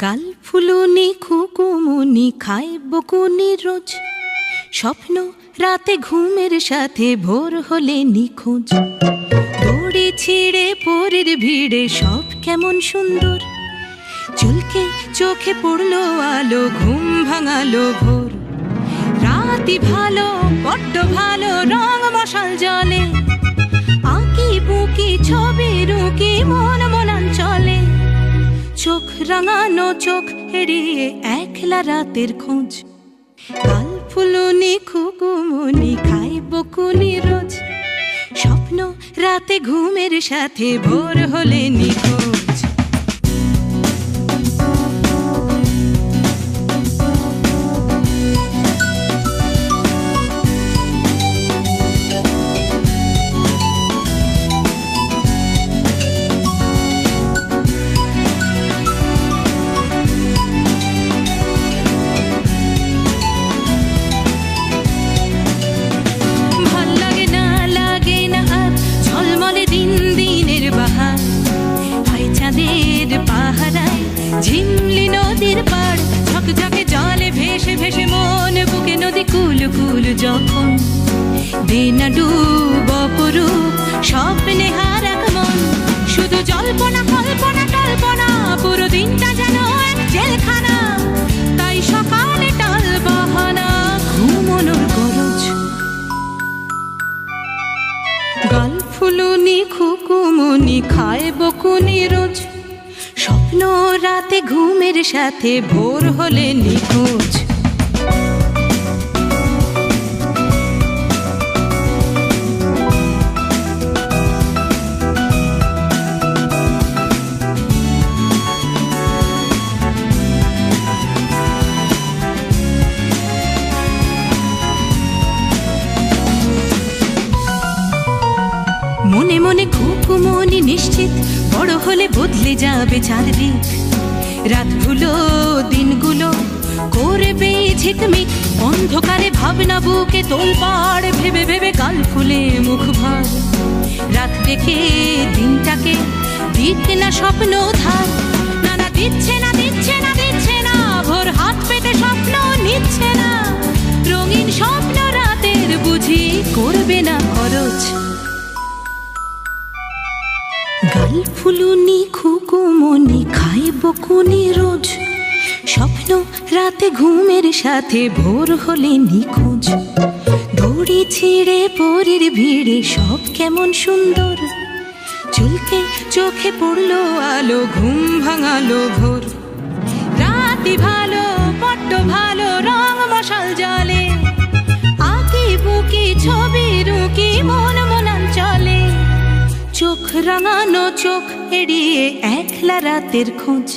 গাল ফুলুনি খুকুমুনি খায় বকুনি রোজ, স্বপ্ন রাতে ঘুমের সাথে ভোর হলে নিখোঁজ। দড়ি ছিঁড়ে পরের ভিড়ে সব কেমন সুন্দর, চুলকে চোখে পড়লো আলো, ঘুম ভাঙালো ভোর। রাতি ভালো বড্ড ভালো, রং মশাল জলে, আঁকি বুকি ছবি রুকি মন মনান চলে। চোখ রাঙানো চোখ এড়িয়ে একলা রাতের খোঁজ। গাল ফুলুনি খুকুমুনি খায় বকুনি রোজ, স্বপ্ন রাতে ঘুমের সাথে ভোর হলে নিখোঁজ। ঝিমলি নদীর পাড় ঝকঝকে জলে ভেসে ভেসে মন বুকে নদী কুল কুল যখন, দিনা ডুব অপরূপ স্বপ্নে হারাক মন। শুধু জল্পনা কল্পনা কল্পনা, পুরো দিনটা যেন এক জেলখানা। তাই সকালে টাল বাহানা, ঘুমনোর গরজ। গাল ফুলুনি খুকুমুনি খায় বকুনি রোজ, স্বপ্ন রাতে ঘুমের সাথে ভোর হলে নিখোঁজ। মনে মনে খুকুমনি নিশ্চিত, বড় হলে বদলে যাবে চারদিক। রাতগুলো দিনগুলো করবে ঝিকমিক, অন্ধকারে ভাবনা বুকে তোলপাড়, ভেবে ভেবে গাল ফুলে মুখ ভার। রাত দেখে দিনটাকে দিক না স্বপ্ন ধার, না না দিচ্ছে না দিচ্ছে না দিচ্ছে না, ভোর হাত পেতে স্বপ্ন নিচ্ছে না। রঙিন স্বপ্ন রাতের বুঝি করবে না খরচ। গাল ফুলুনি খুকুমনি খায় বকুনি রোজ, স্বপ্ন রাতে ঘুমের সাথে ভোর হলে নিখোঁজ। দড়ি ছিঁড়ে পরের ভিড়ে সব কেমন সুন্দর, চুলকে চোখে পড়লো আলো, ঘুম ভাঙালো ভোর। রাতি ভালো বড্ড ভালো, রং মশাল জলে, আঁকি বুকি ছবি রুকি মন মনান চলে। চোখ রাঙানো চোখ এড়িয়ে একলা রাতের খোঁজ।